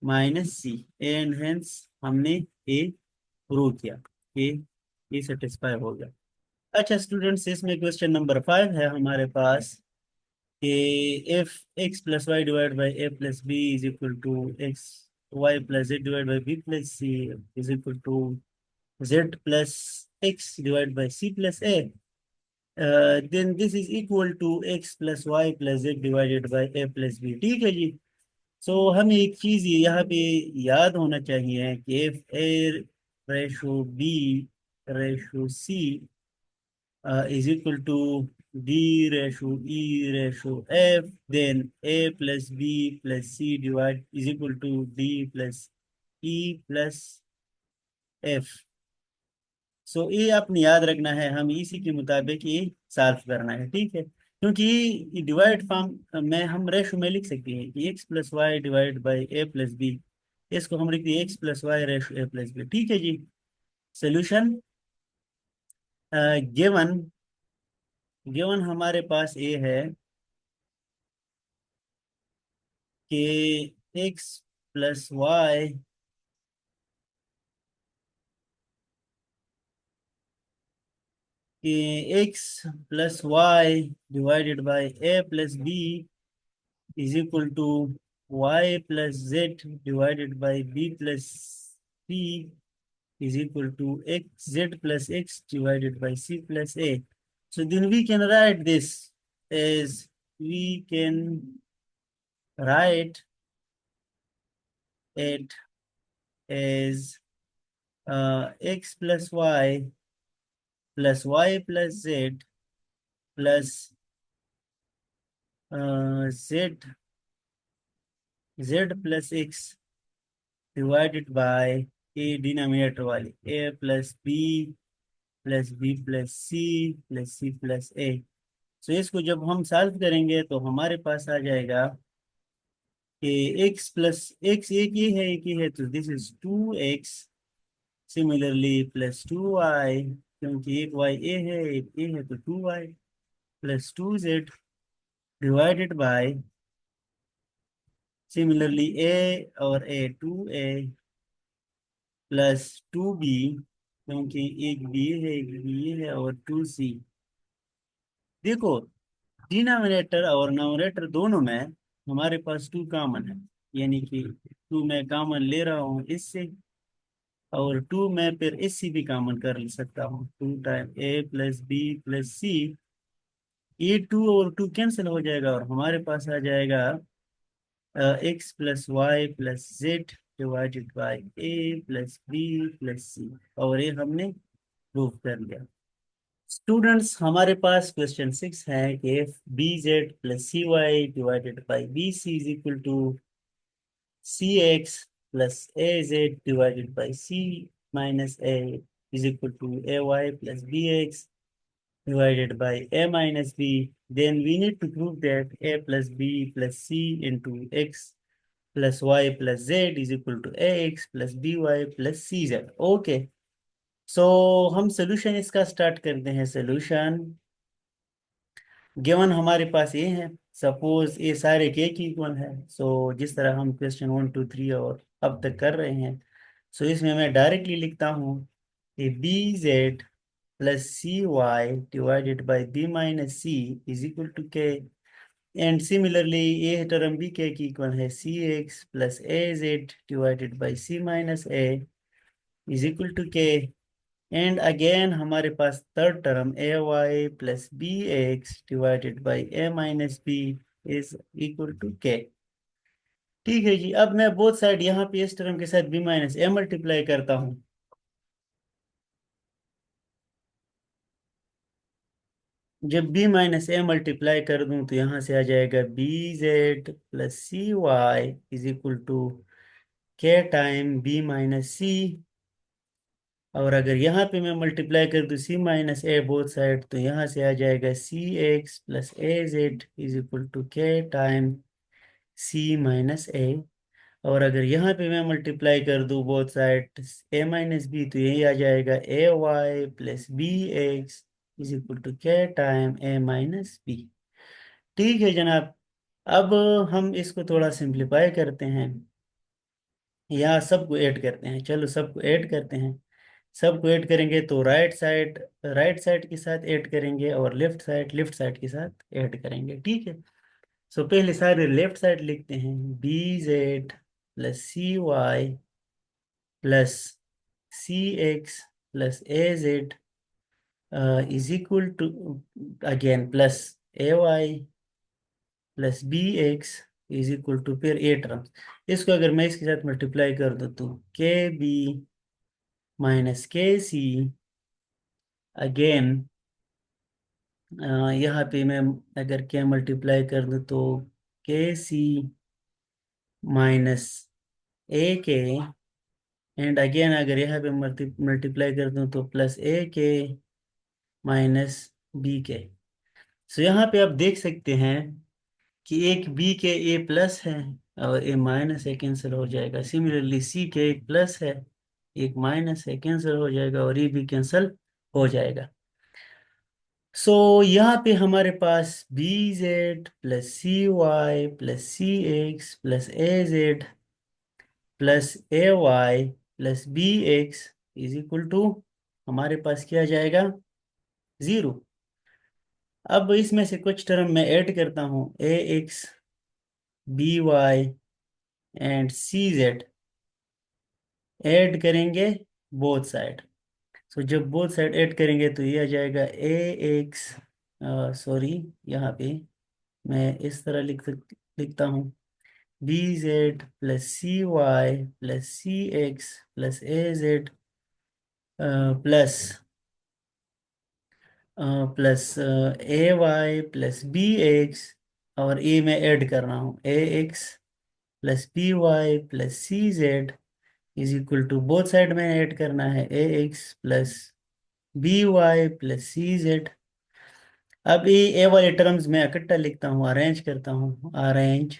= -c, and hence हमने ए प्रूव किया कि ये सेटिस्फाई हो गया। अच्छा स्टूडेंट्स, इसमें क्वेश्चन नंबर 5 है हमारे पास कि if x + y/b = x, y + z/b + c = z + x/c + a, then this is equal to x + y + z/a + b। ठीक है जी। सो हमें एक चीज यहाँ पे याद होना चाहिए कि if a/b/c is equal to d/e/f, then a + b + c divide is equal to d + e + f। सो ये आपने याद रखना है, हमें इसी के मुताबिक ये सॉल्व करना है। ठीक है, क्योंकि डिवाइड फॉर्म में हम रेशो में लिख सकते हैं कि x + y/a + b। इसको हम लिखते हैं x + y/a + b। ठीक है जी। सोल्यूशन गिवन गिवन हमारे पास ये है कि x + y कि x + y/a + b is equal to y + z/b + c is equal to x z + x/c + a. So then we can write this as we can write it as x + y + y + z plus z + x divided by a denominator वाली a + b + b + c + c + a। तो इसको जब हम solve करेंगे तो हमारे पास आ जाएगा कि x एक ही है, एक ही है, तो this is 2x similarly +2y, क्योंकि एक y एक a है तो 2y +2z divided by similarly a और a 2a +2b, क्योंकि एक b है और 2c। देखो, डिनोमिनेटर और नोमिनेटर दोनों में हमारे पास 2 कॉमन है, यानी कि 2 मैं कॉमन ले रहा हूँ इससे, और 2 मैं फिर इससे भी कॉमन कर सकता हूँ, 2 टाइम a + b + c। ये 2 और 2 कैंसिल हो जाएगा, और हमारे पास आ जाएगा x + y + z divided by a + b + c, और ये हमने प्रूव कर लिया। स्टूडेंट्स, हमारे पास क्वेश्चन 6 है कि if bz + cy divided by bc is equal to cx + az divided by c - a is equal to ay + bx, divided by a minus b. Then we need to prove that a plus b plus c into x plus y plus z is equal to ax plus by plus cz. Okay, so हम solution इसका start करते हैं। Solution given हमारे पास ये है। Suppose ये सारे के की इक्वल है। सो जिस तरह हम क्वेश्चन 1 2 3 और अब तक कर रहे हैं, सो इसमें मैं डायरेक्टली लिखता हूँ कि B Z plus C Y divided by B minus C is equal to के। एंड सिमिलरली ये टर्म भी के की इक्वल है, C X plus A Z divided by C minus A is equal to के। And again हमारे पास third term A Y plus B X divided by A minus B is equal to के। ठीक है जी, अब मैं both side यहाँ पे इस टर्म के साथ बी माइनस ए मल्टीप्लाई करता हूँ। जब बी माइनस ए मल्टीप्लाई कर दूं तो यहाँ से आ जाएगा B Z plus C Y is equal to K time B minus C. और अगर यहाँ पे मैं मल्टीप्लाई कर दूं C minus A both side, तो यहाँ से आ जाएगा C X plus A Z is equal to K time C minus A. और अगर यहाँ पे मैं मल्टीप्लाई कर दूं both side A minus B, तो यही आ जाएगा A Y plus B X is equal to K time A minus B. ठीक है जनाब, अब हम इसको थोड़ा सिंप्लीफाई करते हैं, यहाँ सबको ऐड करते हैं। चलो सबको ऐड करते हैं। सबको ऐड करेंगे तो राइट साइड के साथ ऐड करेंगे और लेफ्ट साइड के साथ ऐड करेंगे। ठीक है, सो पहले सारे लेफ्ट साइड लिखते हैं। B Z plus C Y plus C X plus A Z is equal to again plus A Y plus B X is equal to फिर ए टर्म्स। इसको अगर मैं इसके साथ मल्टीप्लाई कर दूँ तो के बी माइनस के सी अगेन, यहाँ पे मैं अगर के मल्टीप्लाई कर दूँ तो के सी माइनस ए के। एंड अगेन अगर यहाँ पे मल्टीप्लाई कर दूँ तो प्लस ए के माइनस बी के। सो यहाँ पे आप देख सकते हैं कि एक बी के ए प्लस है और ए माइनस है, कैंसिल हो जाएगा। सिमिलरली सी के एक प्लस है, एक माइनस है, कैंसिल हो जाएगा और ये भी कैंसिल हो जाएगा। सो यहाँ पे हमारे पास B Z plus C Y plus C X plus A Z plus A Y plus B X is equal to हमारे पास क्या जाएगा, 0। अब इसमें से कुछ टर्म मैं ऐड करता हूँ, A X B Y and C Z add करेंगे बोथ साइड। सो जब बोथ साइड ऐड करेंगे तो ये आ जाएगा ए एक्स, सॉरी यहाँ पे मैं इस तरह लिखता हूँ, B Z plus C Y plus C X plus A Z plus plus A Y plus B X. और ए में ऐड कर रहा हूँ A X plus B Y plus C Z is equal to both side में add करना है A X plus B Y plus C Z. अब ये ए वाले टर्म्स में इकट्ठा लिखता हूँ, अरेंज करता हूँ, अरेंज।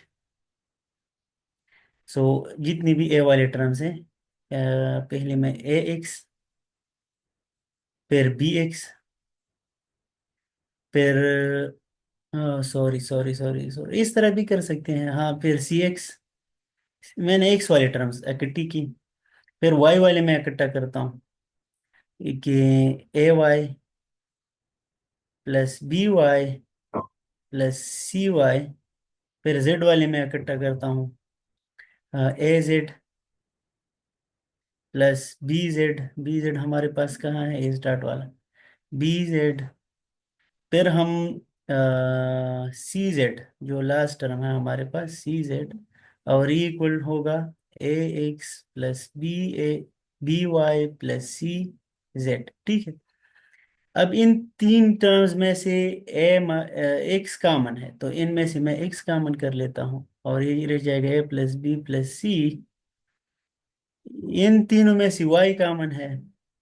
सो जितनी भी ए वाले टर्म्स हैं, पहले मैं ए एक्स फिर बी एक्स फिर, सॉरी सॉरी सॉरी सॉरी, इस तरह भी कर सकते हैं, हाँ, फिर सी एक्स। मैंने एक्स वाले टर्म्स इकट्ठी की, फिर वाई वाले में इकट्ठा करता हूँ कि A Y plus B Y plus C Y. फिर जेड वाले में इकट्ठा करता हूँ A Z plus B Z हमारे पास कहाँ है, ए स्टार्ट वाला, बी जेड। फिर हम सी जेड जो लास्ट टर्म है हमारे पास, सी जेड, और ये इक्वल होगा A X plus B Y plus C Z. ठीक है, अब इन तीन टर्म्स में से ए एक्स कॉमन है, तो इनमें से मैं एक्स कॉमन कर लेता हूँ और ये रह जाएगा ए प्लस बी प्लस सी। इन तीनों में से वाई कॉमन है,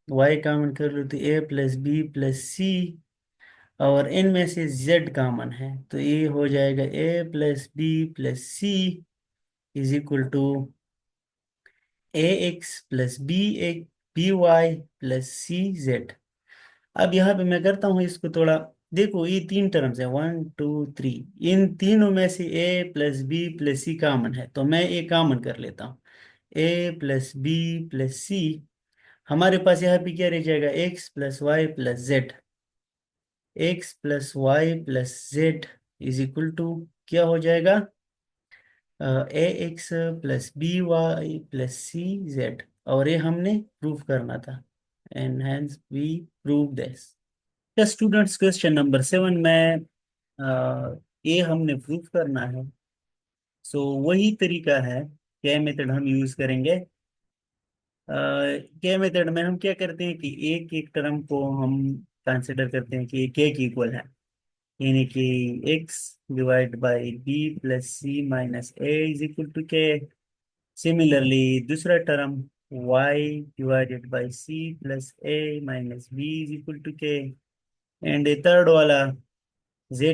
वाई कॉमन कर लो तो ए प्लस बी प्लस सी। और इनमें से z कॉमन है, तो ये हो जाएगा a+b+c is equal to ax+b वाई+c z। अब यहाँ पे मैं करता हूँ इसको थोड़ा, देखो ये तीन टर्म्स है, 1 2 3, इन तीनों में से a+b+c कॉमन है, तो मैं ए कॉमन कर लेता हूँ। a+b+c, हमारे पास यहाँ पे क्या रह जाएगा, x+y+z। x+y+z is equal to क्या हो जाएगा, ax+by+c z। और ये हमने प्रूव करना था, and hence we prove this. Students question number 7 में ये हमने प्रूव करना है। सो वही तरीका है, क्या मेथड हम यूज करेंगे। क्या मेथड में हम क्या करते हैं कि एक एक टर्म को हम कंसिडर करते हैं कि के की इक्वल है, यानी कि x divide by b+c - a is equal to के। सिमिलरली दूसरा term y divided by c+a - b is equal to के। एंड थर्ड वाला z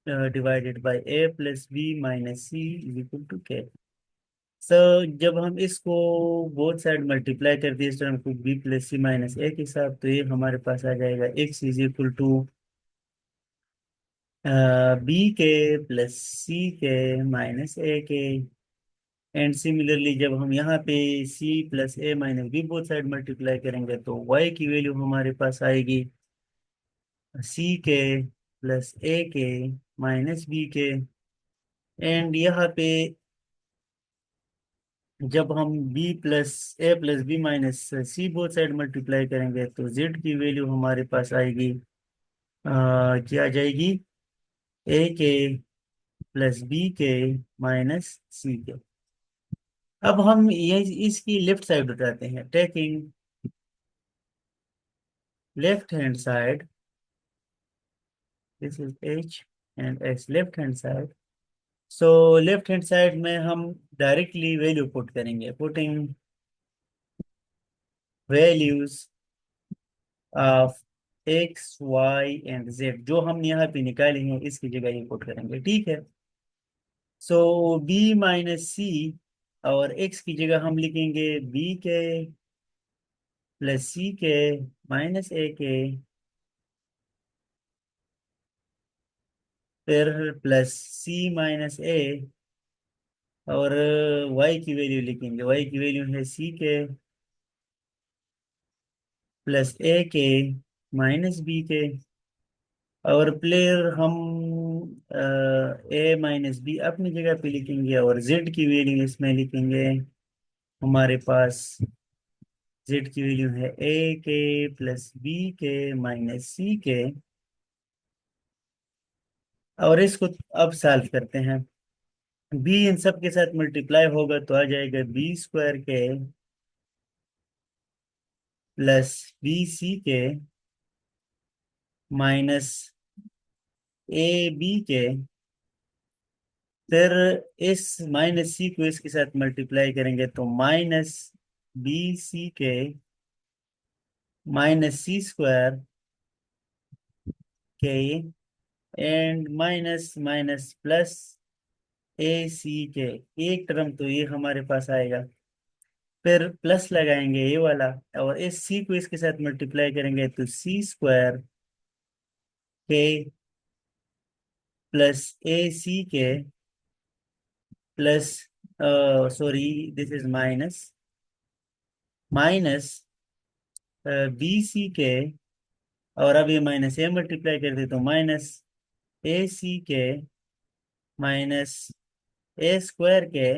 divided by a+b - c is equal to k. So जब हम इसको बोथ साइड मल्टीप्लाई करते हैं इस टर्म को b+c - a के साथ, तो ये हमारे पास आ जाएगा x is equal to b के+c के - a के। एंड सिमिलरली जब हम यहाँ पे c+a - b both side multiply करेंगे, तो y की वैल्यू हमारे पास आएगी c के+a के - b के। एंड यहाँ पे जब हम b+a+b - c both side multiply करेंगे, तो z की वैल्यू हमारे पास आएगी, क्या आ जाएगी, a के+b के - c के। अब हम ये इसकी लेफ्ट साइड उठाते हैं, taking left hand side, this is h and x left hand side. So left hand side में हम डायरेक्टली वैल्यू पुट करेंगे, putting values of X Y and Z, जो हम यहाँ पे निकाले हैं इसकी जगह ये पुट करेंगे, ठीक है। सो b - c, और x की जगह हम लिखेंगे b के+c के - a के, फिर +c - a, और y की वैल्यू लिखेंगे, y की वैल्यू है c के+a के - b के। और प्लेयर हम a - b अपनी जगह पे लिखेंगे, और z की वैल्यू इसमें लिखेंगे, हमारे पास z की वैल्यू है a के+b के - c के। और इसको अब सॉल्व करते हैं, b इन सब के साथ मल्टीप्लाई होगा तो आ जाएगा b² के +bc के - ab के। फिर इस -c को इसके साथ मल्टीप्लाई करेंगे तो -bc के -c² के, and minus minus plus ac के। एक टर्म तो ये हमारे पास आएगा, फिर प्लस लगाएंगे ये वाला, और इस c को इसके साथ मल्टीप्लाई करेंगे तो c² के +ac के plus, sorry this is minus minus bc के, और अब ये माइनस ए मल्टीप्लाई कर दे तो -ac के - a² के,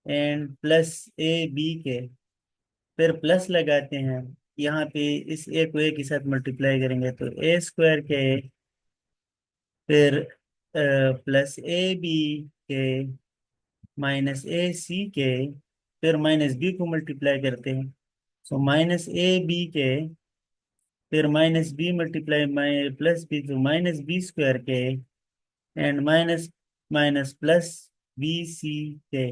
एंड +ab के। फिर प्लस लगाते हैं यहाँ पे, इस ए को ए के साथ मल्टीप्लाई करेंगे तो a² के, फिर +ab के - ac के, फिर -b को मल्टीप्लाई करते हैं, सो -ab के, फिर -b मल्टीप्लाई +b तो -b² के, and minus minus plus bc के।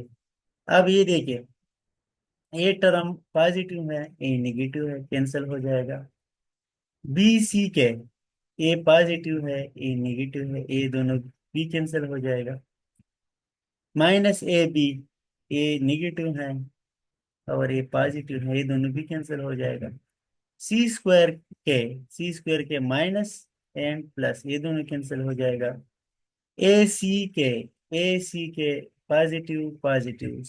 अब ये देखिए, ये टर्म पॉजिटिव है, ये नेगेटिव है, कैंसिल हो जाएगा। bc के ए पॉजिटिव है, ए नेगेटिव है, ए दोनों बी कैंसिल हो जाएगा। Minus A B, A negative है और ए पॉजिटिव है, ये दोनों भी कैंसिल हो जाएगा। सी स्क्वायर के, सी स्क्वायर के माइनस एंड प्लस, ये दोनों कैंसिल हो जाएगा। ए सी के, ए सी के पॉजिटिव पॉजिटिव,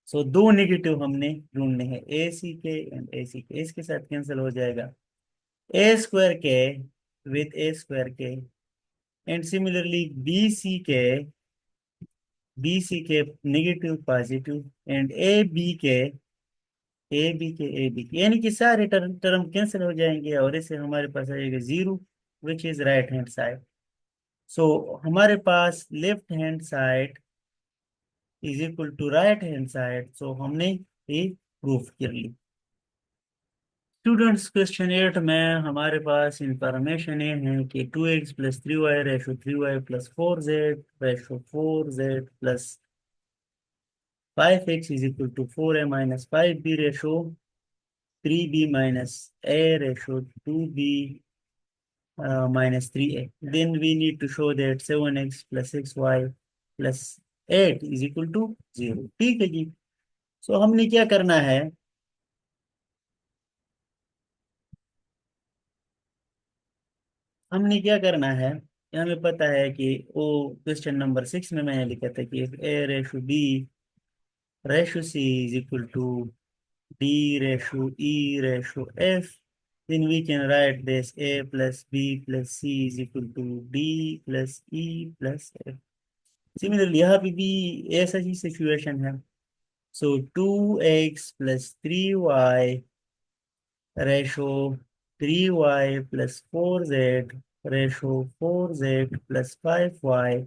सो दो नेगेटिव हमने ढूंढने हैं, ए सी के एंड ए सी के, इसके साथ कैंसिल हो जाएगा। A square k with A square k, and similarly B C k negative positive, and A B k, यानी कि सारे टर्म टर्म कैंसिल हो जाएंगे और इससे हमारे पास आएगा zero, which is right hand side. So हमारे पास left hand side is equal to right hand side, so हमने ये प्रूफ कर ली। स्टूडेंट्स, क्वेश्चन 8 में हमारे पास इंफॉर्मेशन ये है कि 2x plus 3y ratio 3y plus 4z ratio 4z plus 5x is equal to 4a minus 5b ratio 3b minus a ratio 2b minus 3a. Then we need to show that 7x plus 6y plus 8 is equal to 0। ठीक है जी। सो हमने क्या करना है, हमने क्या करना है, हमें पता है कि वो क्वेश्चन नंबर 6 में मैंने लिखा था कि a ratio b ratio c is equal to d ratio e ratio f, then we can write this a plus b plus c is equal to d plus e plus f। Similarly यहाँ पे भी ऐसा ही situation है। So 2x plus 3y ratio 3y plus 4z ratio 4z plus 5y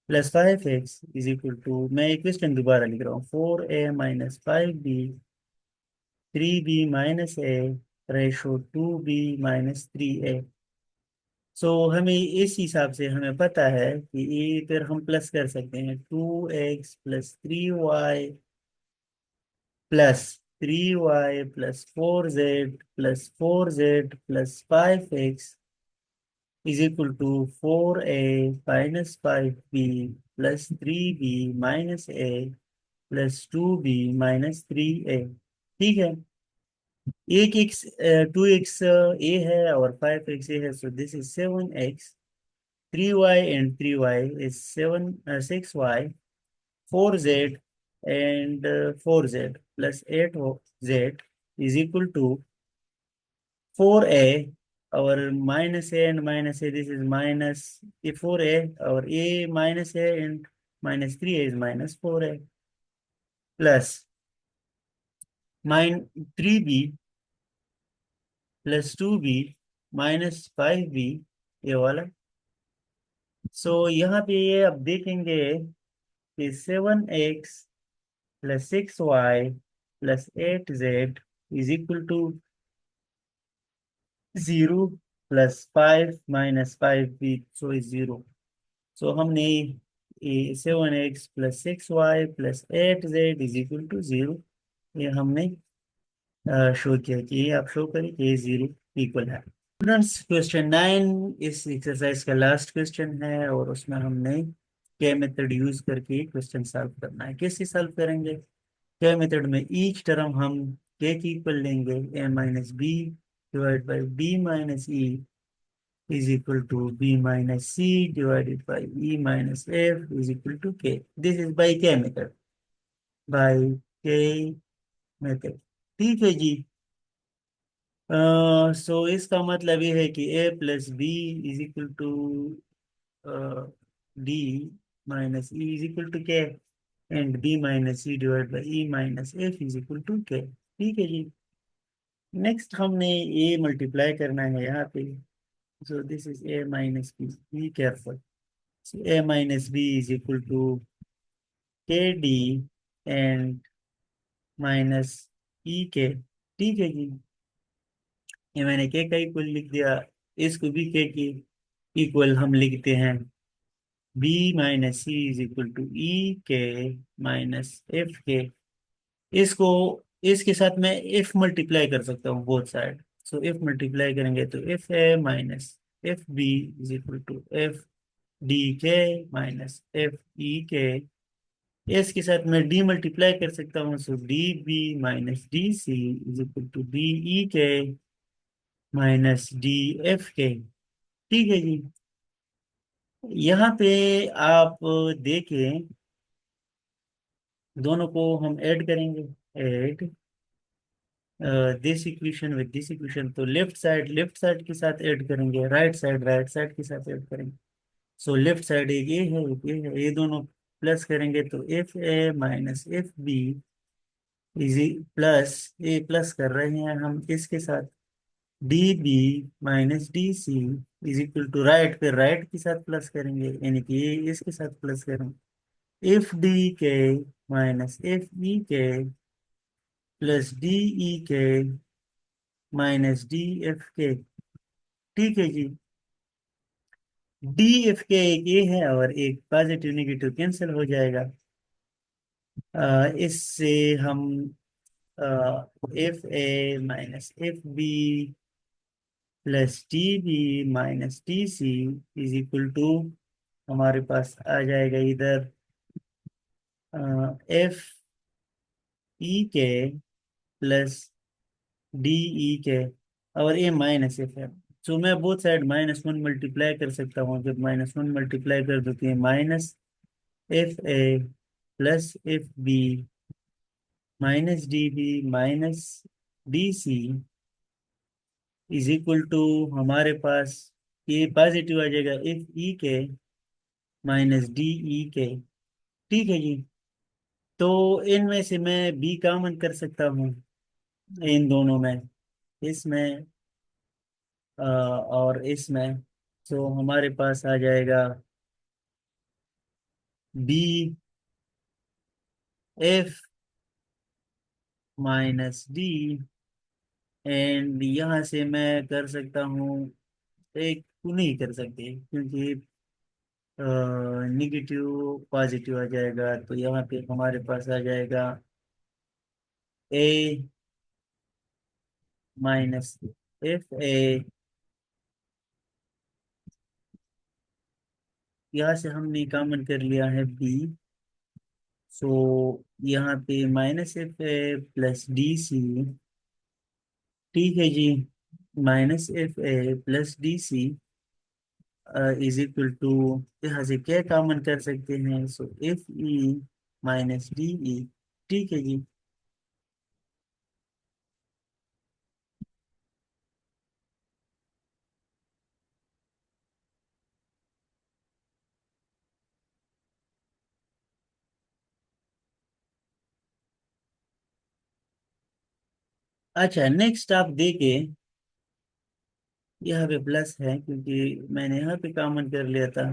plus 5x is equal to, मैं एक question दोबारा लिख रहा हूँ, 4a minus 5b 3b minus a ratio 2b minus 3a। So हमें इस हिसाब से हमें पता है कि ये फिर हम प्लस कर सकते हैं, 2x plus 3y plus 3y plus 4z plus 5x is equal to 4a minus 5b plus 3b minus a plus 2b minus 3a। ठीक है, एक एक्स 2x ए है और 5x ए है, सो this is 7x, 3y and 3y is 6y, 4z and 4z plus 8z is equal to 4a, our minus a and minus a, this is minus a 4a, our a minus a and minus 3a is minus 4a plus min 3b plus 2b minus 5b, ये वाला। सो यहाँ पे ये अब देखेंगे कि 7x plus 6y plus 8z is equal to 0 plus 5 minus 5b, so is 0। So हमने 7x plus 6y plus 8z is equal to 0, ये हमने शो किया कि ये आप शो करें कि ये 0 इक्वल है। स्टूडेंट्स, क्वेश्चन 9 इस एक्सरसाइज का लास्ट क्वेश्चन है और उसमें हमने के मेथड यूज करके क्वेश्चन सॉल्व करना है। कैसे सॉल्व करेंगे? के मेथड में ईच टर्म हम के की इक्वल लेंगे, A minus B divide by B minus E is equal to b minus c divided by e minus f is equal to k। This is by k method, by k method। ठीक है जी। सो इसका मतलब ये है कि a plus B is equal to D minus E is equal to के, and b minus C divide by E minus F is equal to के। ठीक है जी। नेक्स्ट हमने a मल्टीप्लाई करना है यहाँ पे, so this is a minus b, be careful। so a minus b is equal to kd and minus ek। ठीक है जी, ये मैंने के का इक्वल लिख दिया, इसको भी के की इक्वल हम लिखते हैं, b minus C is equal to E K minus F के। इसको इसके साथ मैं एफ मल्टीप्लाई कर सकता हूँ both side, so if multiply करेंगे तो F A minus F B is equal to F D k minus F E k. S के साथ मैं डी मल्टीप्लाई कर सकता हूँ, so D B minus D C is equal to D E K minus D F के। ठीक है जी। यहाँ पे आप देखें, दोनों को हम ऐड करेंगे। Add this equation with this equation, तो लेफ्ट साइड के साथ ऐड करेंगे, राइट साइड के साथ ऐड करेंगे। सो लेफ्ट साइड एक ये है एक ये है, ये दोनों प्लस करेंगे तो F A minus F B easy plus, A plus कर रहे हैं हम इसके साथ, D B minus D C is equal to right पे राइट के साथ प्लस करेंगे, यानी कि ये इसके साथ प्लस करेंगे। F D k minus F E के plus D E K minus D F के। ठीक है जी। डी एफ के एक ये है और एक पॉजिटिव नेगेटिव कैंसिल हो जाएगा। इससे हम F A minus F B plus T B minus T C is equal to, हमारे पास आ जाएगा इधर एफ ई के प्लस डी ई के, और ये माइनस एफ है। तो मैं बोथ साइड -1 मल्टीप्लाई कर सकता हूँ। जब -1 मल्टीप्लाई कर देते हैं, minus F A plus F B minus D B minus D C is equal to, हमारे पास ये पॉजिटिव आ जाएगा, F E K minus D E के। ठीक है जी। तो इनमें से मैं बी कॉमन कर सकता हूँ इन दोनों में, इसमें और इसमें। तो हमारे पास आ जाएगा B F minus D, and यहाँ से मैं कर सकता हूँ, एक नहीं कर सकते क्योंकि निगेटिव पॉजिटिव आ जाएगा, तो यहाँ पे हमारे पास आ जाएगा ए माइनस एफ ए। यहाँ से हमने कॉमन कर लिया है बी, सो यहाँ पे minus F A plus D C. ठीक है जी। Minus F A plus D C is equal to, यहाँ से क्या कॉमन कर सकते हैं, so F E minus D E. ठीक है जी। अच्छा, नेक्स्ट आप देखें, यहाँ पे प्लस है क्योंकि मैंने यहाँ पे कॉमन कर लिया था।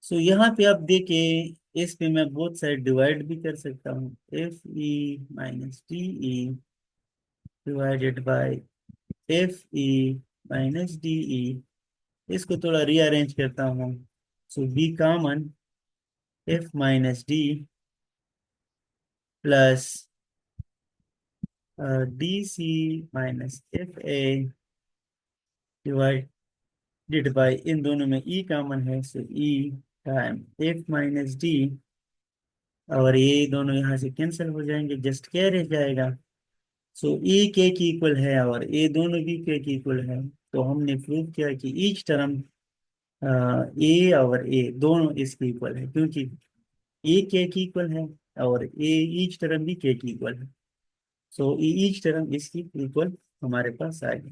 सो यहाँ पे आप देखें, इस पे मैं बोथ साइड डिवाइड भी कर सकता हूँ, F E minus T E divided by F E minus D E. इसको थोड़ा रीअरेंज करता हूँ, so B common, F minus D plus D C minus F A divided by, इन दोनों में ई कॉमन है, so E time F minus D, और ये दोनों यहाँ से कैंसिल हो जाएंगे, जस्ट क्या रह जाएगा, सो ई के की इक्वल है और ये दोनों भी के की इक्वल है। तो हमने प्रूव किया कि ईच टर्म ए और ए दोनों इसके इक्वल है, क्योंकि ए के की इक्वल है और ए ईच टर्म भी के की इक्वल है। सो ईच टर्म इसकी इक्वल हमारे पास आ गई।